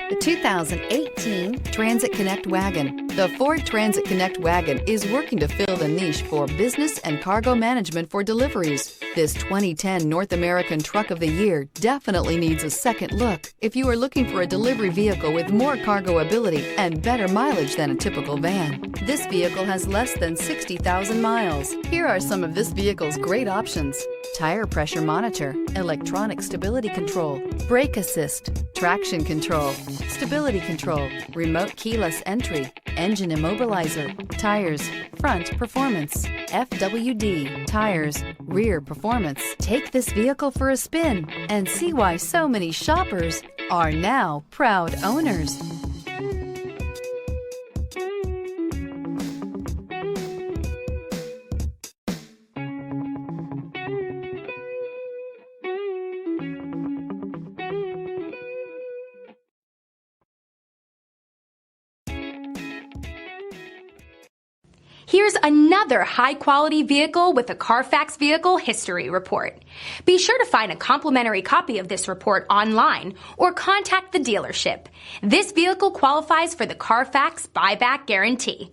The 2018 Transit Connect Wagon. The Ford Transit Connect Wagon is working to fill the niche for business and cargo management for deliveries. This 2010 North American Truck of the Year definitely needs a second look if you are looking for a delivery vehicle with more cargo ability and better mileage than a typical van. This vehicle has less than 60,000 miles. Here are some of this vehicle's great options: tire pressure monitor, electronic stability control, brake assist, traction control, stability control, remote keyless entry, engine immobilizer, tires, front performance, FWD, tires, rear performance. Take this vehicle for a spin and see why so many shoppers are now proud owners. Here's another high-quality vehicle with a Carfax Vehicle History Report. Be sure to find a complimentary copy of this report online or contact the dealership. This vehicle qualifies for the Carfax Buyback Guarantee.